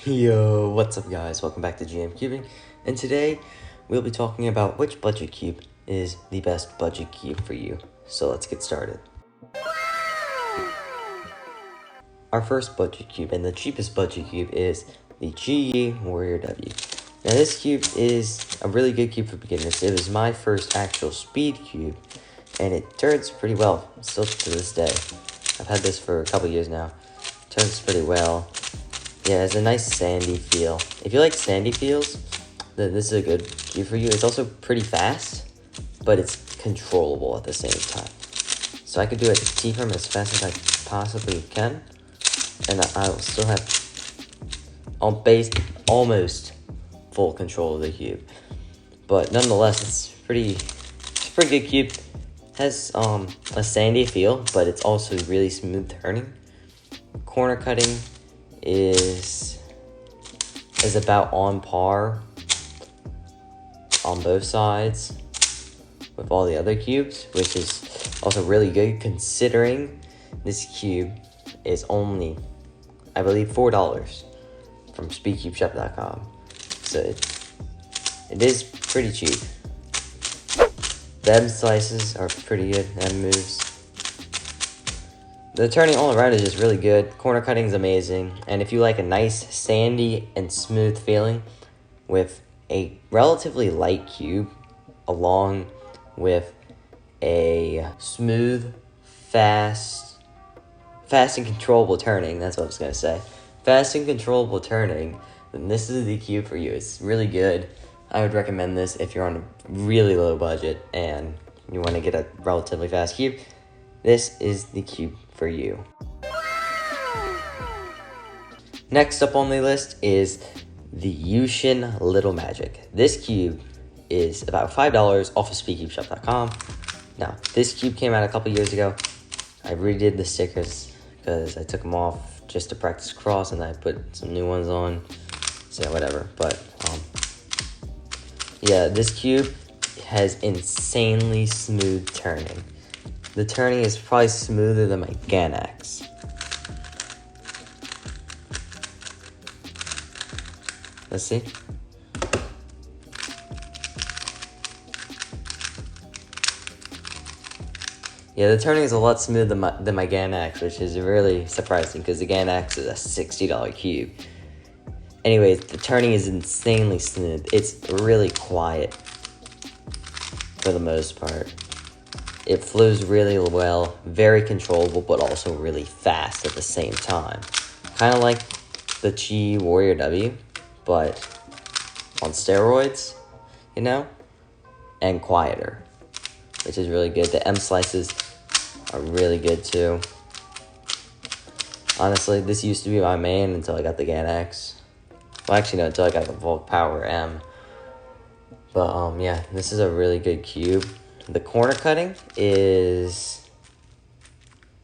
Yo, what's up guys? Welcome back to GM Cubing, and today we'll be talking about which budget cube is the best budget cube for you. So let's get started. Our first budget cube and the cheapest budget cube is the GE Warrior W. Now this cube is a really good cube for beginners. It was my first actual speed cube, and it turns pretty well, still to this day. I've had this for a couple years now. It turns pretty well. Yeah, it has a nice sandy feel. If you like sandy feels, then this is a good cube for you. It's also pretty fast, but it's controllable at the same time. So I could do it T-firm as fast as I possibly can, and I'll still have almost full control of the cube. But nonetheless, it's a pretty good cube. It has a sandy feel, but it's also really smooth turning. Corner cutting is about on par on both sides with all the other cubes, which is also really good considering this cube is only, I believe, $4 from speedcubeshop.com. So it is pretty cheap. The M slices are pretty good, M moves. The turning all around is just really good. Corner cutting is amazing. And if you like a nice sandy and smooth feeling with a relatively light cube along with a smooth, fast and controllable turning, that's what I was going to say. Fast and controllable turning, then this is the cube for you. It's really good. I would recommend this if you're on a really low budget and you want to get a relatively fast cube. This is the cube for you. Next up on the list is the Yuxin Little Magic. This cube is about $5 off of speedcubeshop.com. Now, this cube came out a couple years ago. I redid the stickers because I took them off just to practice cross, and I put some new ones on. So whatever, but yeah, this cube has insanely smooth turning. The turning is probably smoother than my Ganax. Let's see. Yeah, the turning is a lot smoother than my Ganax, which is really surprising because the Ganax is a $60 cube. Anyways, the turning is insanely smooth. It's really quiet for the most part. It flows really well, very controllable, but also really fast at the same time. Kind of like the GE Warrior W, but on steroids, you know? And quieter, which is really good. The M slices are really good too. Honestly, this used to be my main until I got the Ganax. Well, actually, no, until I got the Volt Power M. But, yeah, this is a really good cube. The corner cutting is,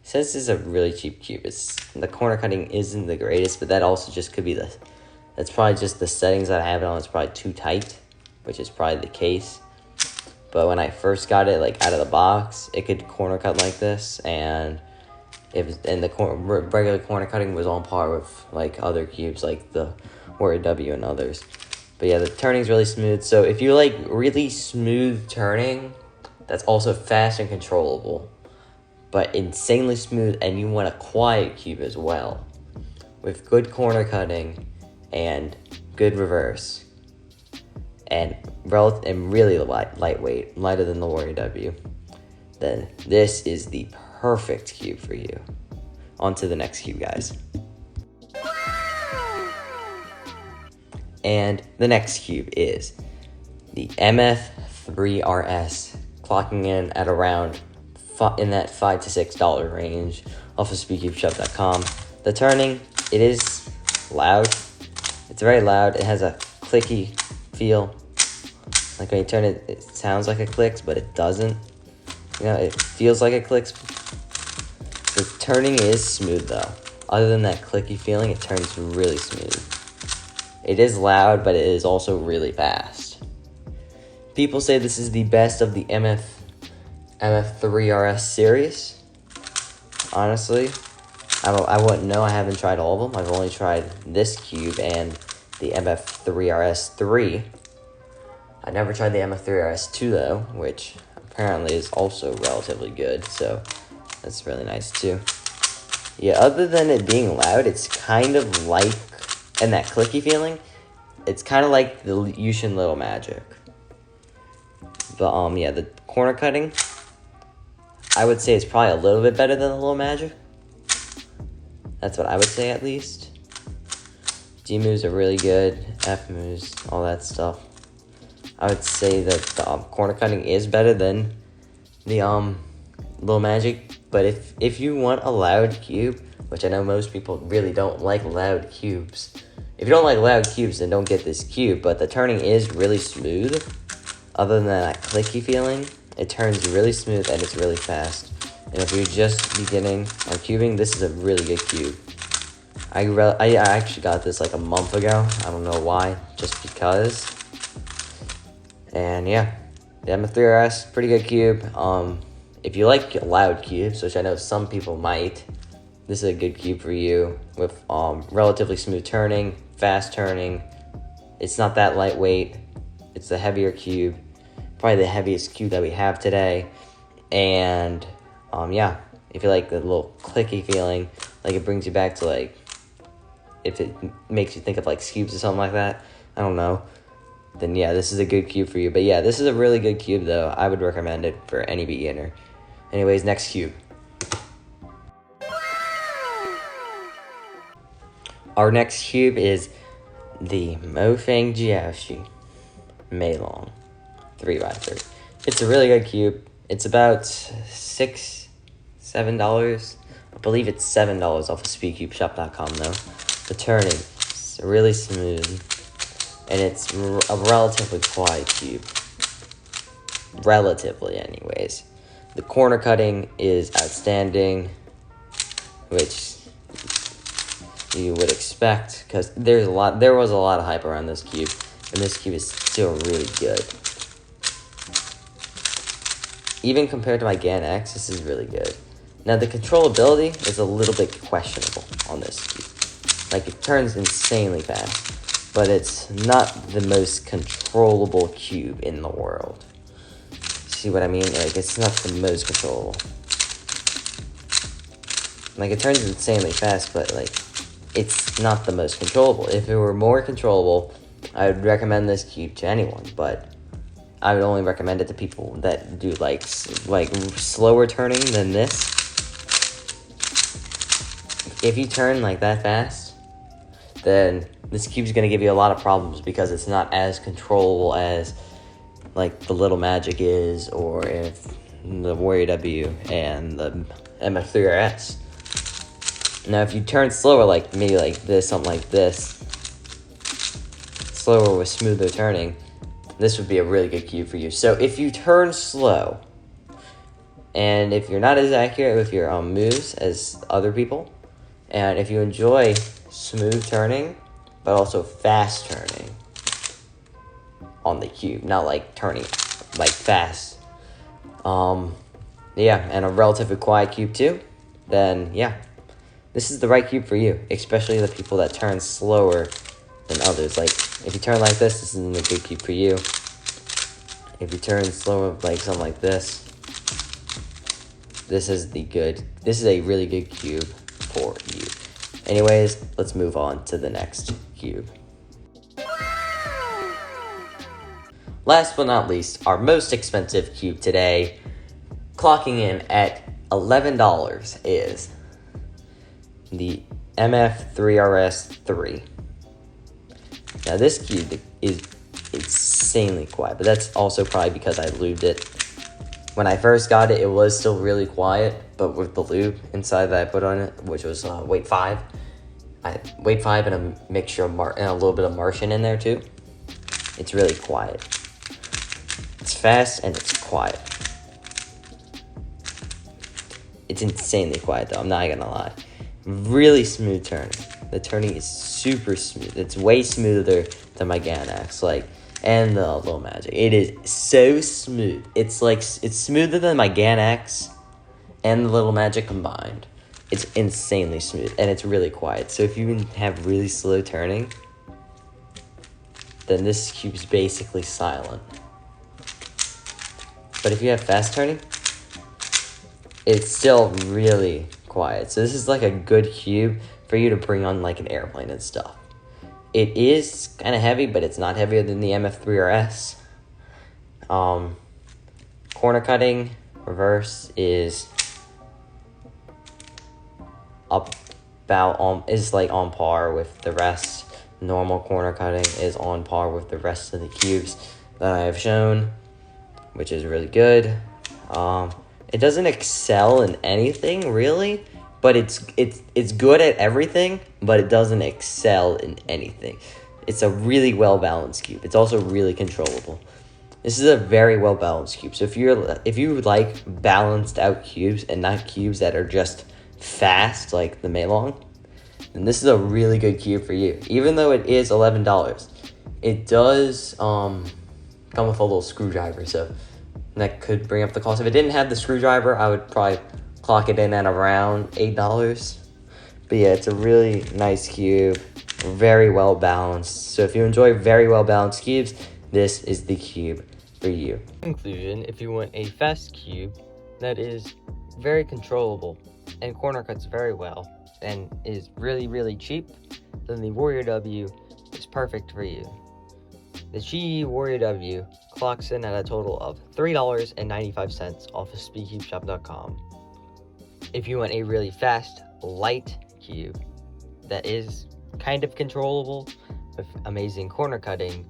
it says this is a really cheap cube. The corner cutting isn't the greatest, but that also just could be that's probably just the settings that I have it on. It's probably too tight, which is probably the case. But when I first got it, like, out of the box, it could corner cut like this, and the regular corner cutting was on par with, like, other cubes, like the Warrior W and others. But yeah, the turning's really smooth. So if you like really smooth turning, that's also fast and controllable, but insanely smooth, and you want a quiet cube as well, with good corner cutting and good reverse, and really lightweight, lighter than the Warrior W, then this is the perfect cube for you. On to the next cube, guys. And the next cube is the MF3RS, clocking in at around in that $5 to $6 range off of speedcubeshop.com. The turning, it is loud. It's very loud. It has a clicky feel. Like when you turn it, it sounds like it clicks, but it doesn't. You know, it feels like it clicks. The turning is smooth though. Other than that clicky feeling, it turns really smooth. It is loud, but it is also really fast. People say this is the best of the MF3RS series. Honestly, I wouldn't know. I haven't tried all of them. I've only tried this cube and the MF3RS3. I never tried the MF3RS2 though, which apparently is also relatively good, so that's really nice too. Yeah, other than it being loud, it's kind of like, and that clicky feeling, it's kind of like the Yuxin Little Magic. But yeah, the corner cutting, I would say it's probably a little bit better than the Little Magic. That's what I would say, at least. D moves are really good. F moves, all that stuff. I would say that the corner cutting is better than the Little Magic. But if you want a loud cube, which I know most people really don't like loud cubes. If you don't like loud cubes, then don't get this cube. But the turning is really smooth. Other than that clicky feeling, it turns really smooth and it's really fast. And if you're just beginning on cubing, this is a really good cube. I actually got this like a month ago. I don't know why, just because. And yeah, the MF3RS, pretty good cube. If you like loud cubes, which I know some people might, this is a good cube for you with relatively smooth turning, fast turning. It's not that lightweight. It's a heavier cube, probably the heaviest cube that we have today. And yeah, if you like the little clicky feeling, like it brings you back to like, if it makes you think of like cubes or something like that, I don't know, then yeah, this is a good cube for you. But yeah, this is a really good cube though. I would recommend it for any beginner. Anyways, next cube. Our next cube is the Mofang Jiaoshi Meilong 3x3. It's a really good cube. It's about $6-7. I believe it's $7 off of speedcubeshop.com though. The turning is really smooth, and it's a relatively quiet cube. Relatively, anyways. The corner cutting is outstanding, which you would expect, because there was a lot of hype around this cube, and this cube is still really good. Even compared to my GAN X, this is really good. Now the controllability is a little bit questionable on this cube. Like, it turns insanely fast, but it's not the most controllable cube in the world. See what I mean? Like, it's not the most controllable. Like, it turns insanely fast, but like, it's not the most controllable. If it were more controllable, I would recommend this cube to anyone, but I would only recommend it to people that do like slower turning than this. If you turn like that fast, then this cube's gonna give you a lot of problems because it's not as controllable as like the Little Magic is, or if the Warrior W and the MF3RS. Now, if you turn slower, like maybe like this, something like this, slower with smoother turning, this would be a really good cube for you. So if you turn slow, and if you're not as accurate with your moves as other people, and if you enjoy smooth turning, but also fast turning on the cube, not like turning like fast, yeah, and a relatively quiet cube too, then yeah, this is the right cube for you, especially the people that turn slower than others. Like, if you turn like this isn't a good cube for you. If you turn slower, like something like this, this is a really good cube for you. Anyways, let's move on to the next cube. Last but not least, our most expensive cube today, clocking in at $11, is the MF3RS3. Now this cube is insanely quiet, but that's also probably because I lubed it. When I first got it, it was still really quiet, but with the lube inside that I put on it, which was weight 5, weight 5 and a mixture of and a little bit of Martian in there too. It's really quiet. It's fast and it's quiet. It's insanely quiet though, I'm not gonna lie. Really smooth turning. The turning is super smooth. It's way smoother than my GAN X, and the Little Magic. It is so smooth. It's smoother than my GAN X and the Little Magic combined. it's insanely smooth, and it's really quiet. So if you have really slow turning, then this cube's basically silent. But if you have fast turning, it's still really quiet. So this is like a good cube for you to bring on like an airplane and stuff. It is kind of heavy, but it's not heavier than the MF3RS. Corner cutting reverse is is like on par with the rest. Normal corner cutting is on par with the rest of the cubes that I have shown, which is really good. It doesn't excel in anything really, but it's good at everything, but it doesn't excel in anything. It's a really well balanced cube. It's also really controllable. This is a very well balanced cube. So if you like balanced out cubes and not cubes that are just fast like the Meilong, then this is a really good cube for you. Even though it is $11, it does come with a little screwdriver, so that could bring up the cost. If it didn't have the screwdriver, I would probably clock it in at around $8. But yeah, it's a really nice cube, very well balanced. So if you enjoy very well balanced cubes, this is the cube for you. In conclusion, if you want a fast cube that is very controllable and corner cuts very well and is really, really cheap, then the Warrior W is perfect for you. The Chi Warrior W clocks in at a total of $3.95 off of speedcubeshop.com. If you want a really fast, light cube that is kind of controllable with amazing corner cutting,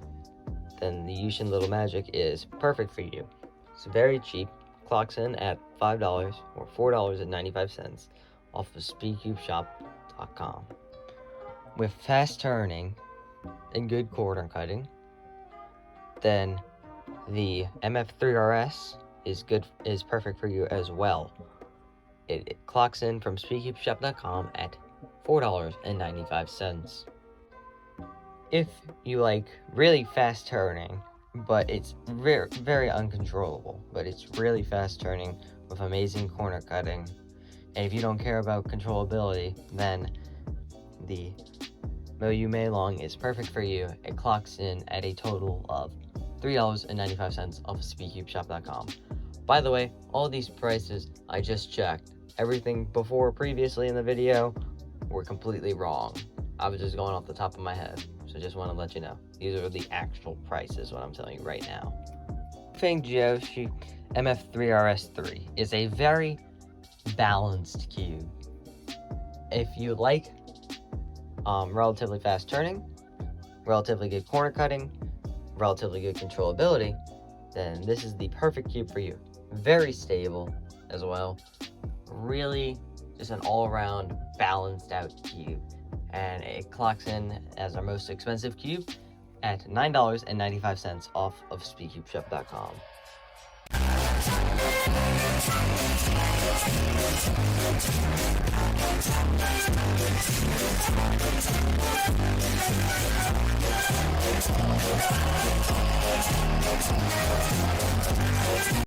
then the Yuxin Little Magic is perfect for you. It's very cheap, clocks in at $5 or $4.95 off of speedcubeshop.com. With fast turning and good corner cutting, then the MF3RS is perfect for you as well. It clocks in from speedcubeshop.com at $4.95. If you like really fast turning, but it's very, very uncontrollable, but it's really fast turning with amazing corner cutting, and if you don't care about controllability, then the Moyu Meilong is perfect for you. It clocks in at a total of $3.95 off of speedcubeshop.com. By the way, all these prices I just checked, everything before previously in the video, were completely wrong. I was just going off the top of my head, so just want to let you know. These are the actual prices, what I'm telling you right now. Feng Jiaoshi MF3RS3 is a very balanced cube. If you like relatively fast turning, relatively good corner cutting, relatively good controllability, then this is the perfect cube for you. Very stable as well. Really just an all-around balanced out cube. And it clocks in as our most expensive cube at $9.95 off of speedcubeshop.com.